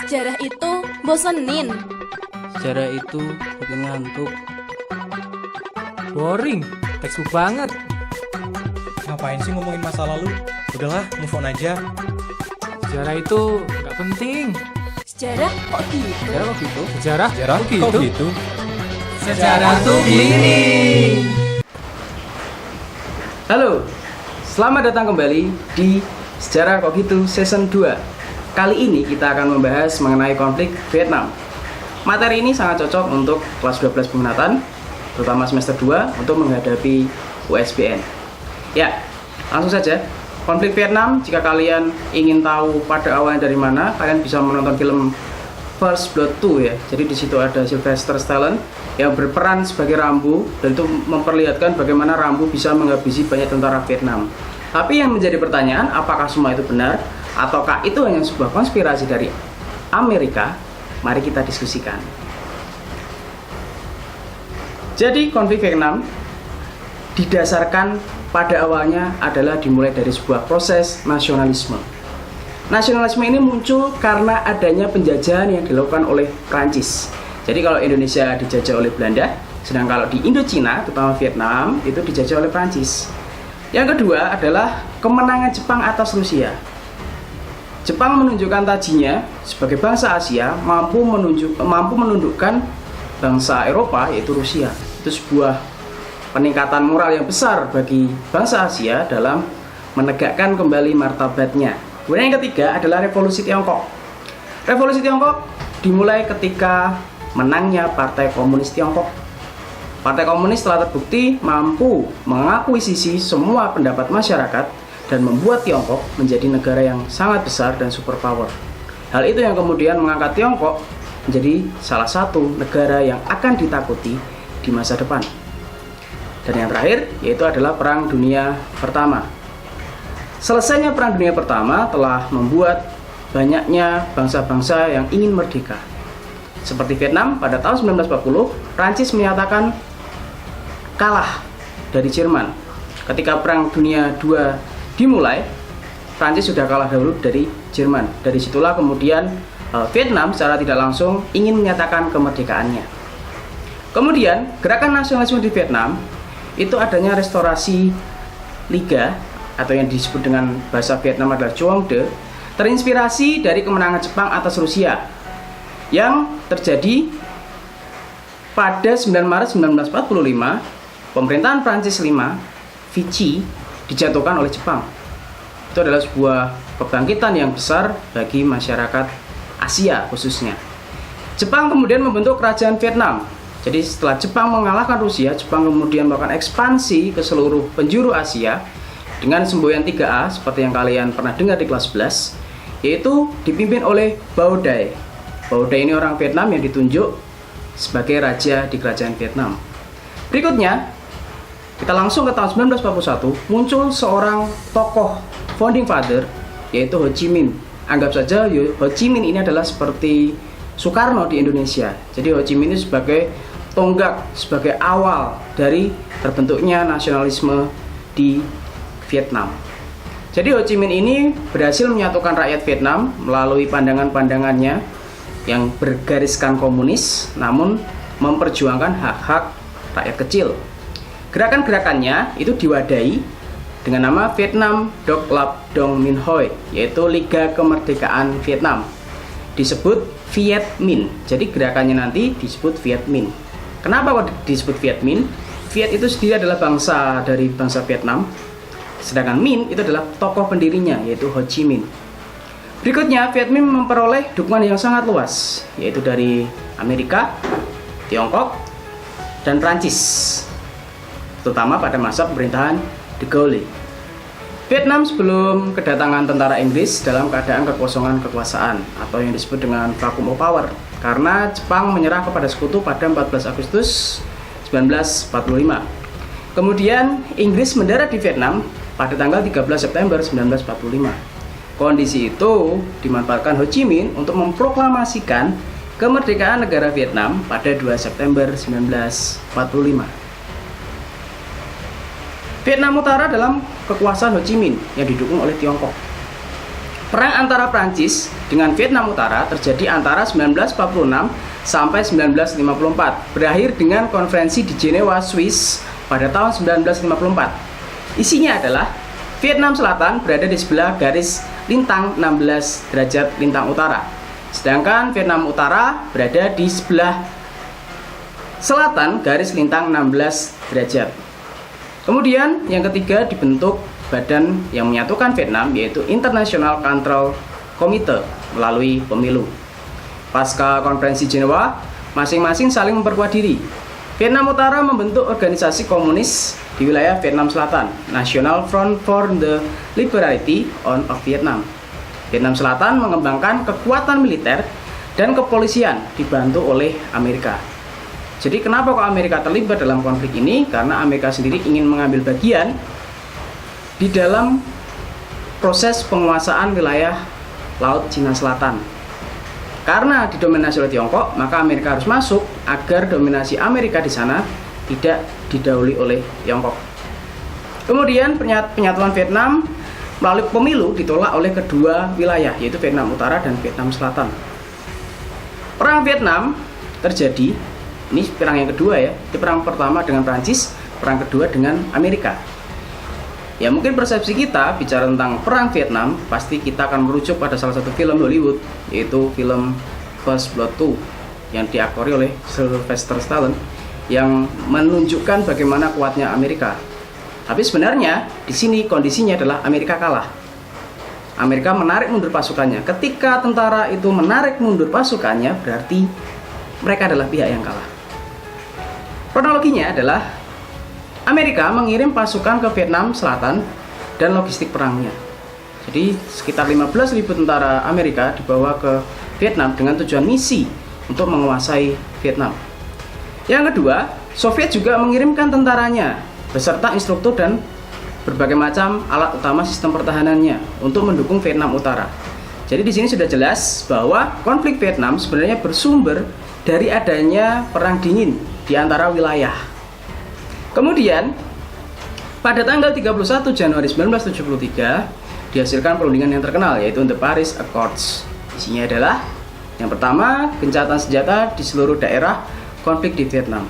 Sejarah itu bosenin. Sejarah itu bikin ngantuk. Boring, textbook banget. Ngapain sih ngomongin masa lalu? Udahlah, move on aja. Sejarah itu nggak penting. Sejarah kok gitu? Sejarah kok gitu? Sejarah? Jarang Kok kok gitu? gitu. Sejarah tuh gini. Halo, selamat datang kembali di Sejarah Kok Gitu Season 2. Kali ini kita akan membahas mengenai konflik Vietnam. Materi ini sangat cocok untuk kelas 12 peminatan, terutama semester 2 untuk menghadapi USBN. Ya, langsung saja. Konflik Vietnam, jika kalian ingin tahu pada awalnya dari mana, kalian bisa menonton film First Blood 2 ya. Jadi di situ ada Sylvester Stallone yang berperan sebagai Rambo, dan itu memperlihatkan bagaimana Rambo bisa menghabisi banyak tentara Vietnam. Tapi yang menjadi pertanyaan, apakah semua itu benar ataukah itu hanya sebuah konspirasi dari Amerika? Mari kita diskusikan. Jadi konflik Vietnam didasarkan pada awalnya adalah dimulai dari sebuah proses nasionalisme. Nasionalisme ini muncul karena adanya penjajahan yang dilakukan oleh Prancis. Jadi kalau Indonesia dijajah oleh Belanda, sedang kalau di Indochina, terutama Vietnam, itu dijajah oleh Prancis. Yang kedua adalah kemenangan Jepang atas Rusia. Jepang menunjukkan tajinya sebagai bangsa Asia mampu menundukkan bangsa Eropa, yaitu Rusia. Itu sebuah peningkatan moral yang besar bagi bangsa Asia dalam menegakkan kembali martabatnya. Kemudian yang ketiga adalah Revolusi Tiongkok. Revolusi Tiongkok dimulai ketika menangnya Partai Komunis Tiongkok. Partai Komunis telah terbukti mampu mengakuisisi semua pendapat masyarakat dan membuat Tiongkok menjadi negara yang sangat besar dan superpower. Hal itu yang kemudian mengangkat Tiongkok menjadi salah satu negara yang akan ditakuti di masa depan. Dan yang terakhir yaitu adalah Perang Dunia Pertama. Selesainya Perang Dunia Pertama telah membuat banyaknya bangsa-bangsa yang ingin merdeka. Seperti Vietnam pada tahun 1940, Prancis menyatakan kalah dari Jerman. Ketika Perang Dunia II dimulai, Prancis sudah kalah dahulu dari Jerman. Dari situlah kemudian Vietnam secara tidak langsung ingin menyatakan kemerdekaannya. Kemudian gerakan nasionalisme di Vietnam itu adanya restorasi liga atau yang disebut dengan bahasa Vietnam adalah Truong De, terinspirasi dari kemenangan Jepang atas Rusia yang terjadi pada 9 Maret 1945. Pemerintahan Prancis V, Vichy, dijatuhkan oleh Jepang. Itu adalah sebuah kebangkitan yang besar bagi masyarakat Asia khususnya. Jepang kemudian membentuk kerajaan Vietnam. Jadi setelah Jepang mengalahkan Rusia, Jepang kemudian melakukan ekspansi ke seluruh penjuru Asia dengan semboyan 3A seperti yang kalian pernah dengar di kelas 11, yaitu dipimpin oleh Bao Dai. Bao Dai ini orang Vietnam yang ditunjuk sebagai raja di kerajaan Vietnam. Berikutnya, kita langsung ke tahun 1941, muncul seorang tokoh founding father, yaitu Ho Chi Minh. Anggap saja Ho Chi Minh ini adalah seperti Soekarno di Indonesia. Jadi Ho Chi Minh ini sebagai tonggak, sebagai awal dari terbentuknya nasionalisme di Vietnam. Jadi Ho Chi Minh ini berhasil menyatukan rakyat Vietnam melalui pandangan-pandangannya yang bergariskan komunis, namun memperjuangkan hak-hak rakyat kecil. Gerakan-gerakannya itu diwadahi dengan nama Vietnam Doc Lap Dong Minh Hoi, yaitu Liga Kemerdekaan Vietnam. Disebut Viet Minh. Jadi gerakannya nanti disebut Viet Minh. Kenapa kok disebut Viet Minh? Viet itu sendiri adalah bangsa dari bangsa Vietnam, sedangkan Minh itu adalah tokoh pendirinya, yaitu Ho Chi Minh. Berikutnya, Viet Minh memperoleh dukungan yang sangat luas, yaitu dari Amerika, Tiongkok, dan Prancis, terutama pada masa pemerintahan De Gaulle. Vietnam sebelum kedatangan tentara Inggris dalam keadaan kekosongan kekuasaan atau yang disebut dengan vacuum of power karena Jepang menyerah kepada sekutu pada 14 Agustus 1945. Kemudian Inggris mendarat di Vietnam pada tanggal 13 September 1945. Kondisi itu dimanfaatkan Ho Chi Minh untuk memproklamasikan kemerdekaan negara Vietnam pada 2 September 1945. Vietnam Utara dalam kekuasaan Ho Chi Minh yang didukung oleh Tiongkok. Perang antara Prancis dengan Vietnam Utara terjadi antara 1946 sampai 1954, berakhir dengan konferensi di Jenewa, Swiss pada tahun 1954. Isinya adalah Vietnam Selatan berada di sebelah garis lintang 16 derajat lintang utara, sedangkan Vietnam Utara berada di sebelah selatan garis lintang 16 derajat. Kemudian yang ketiga dibentuk badan yang menyatukan Vietnam, yaitu International Control Committee melalui pemilu. Pasca konferensi Jenewa, masing-masing saling memperkuat diri. Vietnam Utara membentuk organisasi komunis di wilayah Vietnam Selatan, National Front for the Liberty of Vietnam. Vietnam Selatan mengembangkan kekuatan militer dan kepolisian dibantu oleh Amerika. Jadi kenapa kok Amerika terlibat dalam konflik ini? Karena Amerika sendiri ingin mengambil bagian di dalam proses penguasaan wilayah Laut Cina Selatan. Karena didominasi oleh Tiongkok, maka Amerika harus masuk agar dominasi Amerika di sana tidak didahului oleh Tiongkok. Kemudian penyatuan Vietnam melalui pemilu ditolak oleh kedua wilayah, yaitu Vietnam Utara dan Vietnam Selatan. Perang Vietnam terjadi, ini perang yang kedua ya, itu perang pertama dengan Prancis, perang kedua dengan Amerika. Ya mungkin persepsi kita bicara tentang perang Vietnam, pasti kita akan merujuk pada salah satu film Hollywood, yaitu film First Blood 2 yang diaktori oleh Sylvester Stallone, yang menunjukkan bagaimana kuatnya Amerika. Tapi sebenarnya di sini kondisinya adalah Amerika kalah. Amerika menarik mundur pasukannya. Ketika tentara itu menarik mundur pasukannya, berarti mereka adalah pihak yang kalah. Kronologinya adalah Amerika mengirim pasukan ke Vietnam Selatan dan logistik perangnya. Jadi sekitar 15.000 tentara Amerika dibawa ke Vietnam dengan tujuan misi untuk menguasai Vietnam. Yang kedua, Soviet juga mengirimkan tentaranya beserta instruktur dan berbagai macam alat utama sistem pertahanannya untuk mendukung Vietnam Utara. Jadi di sini sudah jelas bahwa konflik Vietnam sebenarnya bersumber dari adanya perang dingin di antara wilayah. Kemudian pada tanggal 31 Januari 1973 dihasilkan perundingan yang terkenal, yaitu The Paris Accords. Isinya adalah yang pertama, gencatan senjata di seluruh daerah konflik di Vietnam.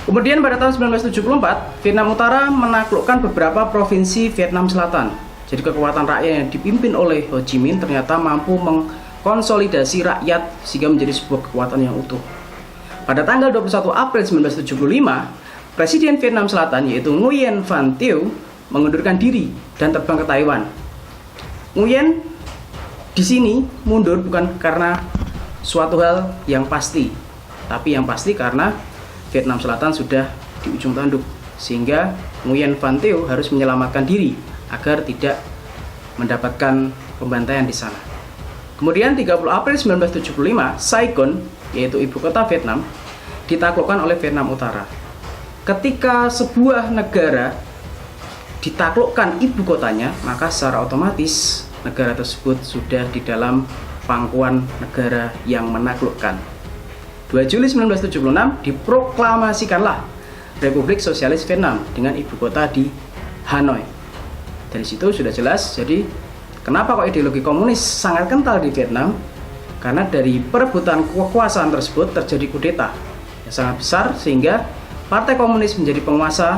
Kemudian pada tahun 1974 Vietnam Utara menaklukkan beberapa provinsi Vietnam Selatan. Jadi kekuatan rakyat yang dipimpin oleh Ho Chi Minh ternyata mampu mengkonsolidasi rakyat sehingga menjadi sebuah kekuatan yang utuh. Pada tanggal 21 April 1975, Presiden Vietnam Selatan yaitu Nguyen Van Thieu mengundurkan diri dan terbang ke Taiwan. Nguyen di sini mundur bukan karena suatu hal yang pasti, tapi yang pasti karena Vietnam Selatan sudah di ujung tanduk, sehingga Nguyen Van Thieu harus menyelamatkan diri agar tidak mendapatkan pembantaian di sana. Kemudian 30 April 1975, Saigon, yaitu ibu kota Vietnam, ditaklukkan oleh Vietnam Utara. Ketika sebuah negara ditaklukkan ibu kotanya, maka secara otomatis negara tersebut sudah di dalam pangkuan negara yang menaklukkan. 2 Juli 1976 diproklamasikanlah Republik Sosialis Vietnam dengan ibu kota di Hanoi. Dari situ sudah jelas, jadi kenapa kok ideologi komunis sangat kental di Vietnam? Karena dari perebutan kekuasaan tersebut terjadi kudeta yang sangat besar, sehingga Partai Komunis menjadi penguasa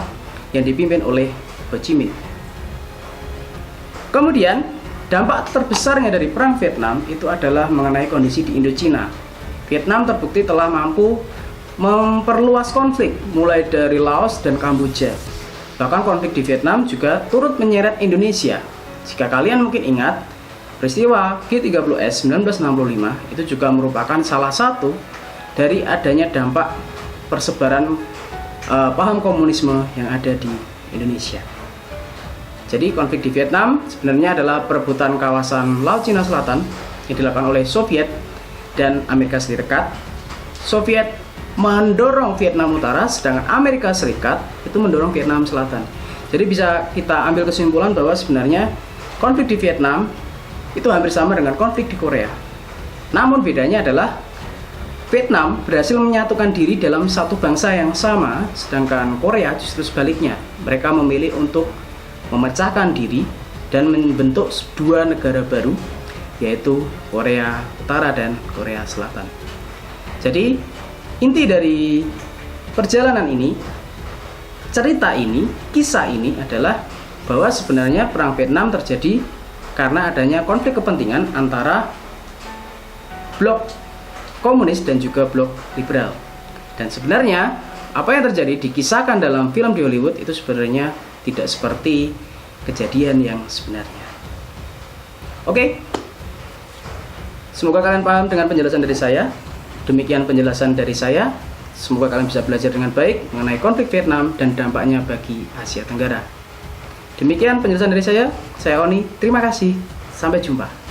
yang dipimpin oleh Ho Chi Minh. Kemudian dampak terbesarnya dari perang Vietnam itu adalah mengenai kondisi di Indochina. Vietnam terbukti telah mampu memperluas konflik mulai dari Laos dan Kamboja. Bahkan konflik di Vietnam juga turut menyeret Indonesia. Jika kalian mungkin ingat, peristiwa G30S 1965 itu juga merupakan salah satu dari adanya dampak persebaran paham komunisme yang ada di Indonesia. Jadi konflik di Vietnam sebenarnya adalah perebutan kawasan Laut Cina Selatan yang dilakukan oleh Soviet dan Amerika Serikat. Soviet mendorong Vietnam Utara, sedangkan Amerika Serikat itu mendorong Vietnam Selatan. Jadi bisa kita ambil kesimpulan bahwa sebenarnya konflik di Vietnam itu hampir sama dengan konflik di Korea. Namun bedanya adalah Vietnam berhasil menyatukan diri dalam satu bangsa yang sama, sedangkan Korea justru sebaliknya. Mereka memilih untuk memecahkan diri dan membentuk dua negara baru, yaitu Korea Utara dan Korea Selatan. Jadi inti dari perjalanan ini, cerita ini, kisah ini adalah bahwa sebenarnya Perang Vietnam terjadi karena adanya konflik kepentingan antara blok komunis dan juga blok liberal. Dan sebenarnya apa yang terjadi dikisahkan dalam film di Hollywood itu sebenarnya tidak seperti kejadian yang sebenarnya. Oke, semoga kalian paham dengan penjelasan dari saya. Demikian penjelasan dari saya. Semoga kalian bisa belajar dengan baik mengenai konflik Vietnam dan dampaknya bagi Asia Tenggara. Demikian penjelasan dari saya Oni. Terima kasih. Sampai jumpa.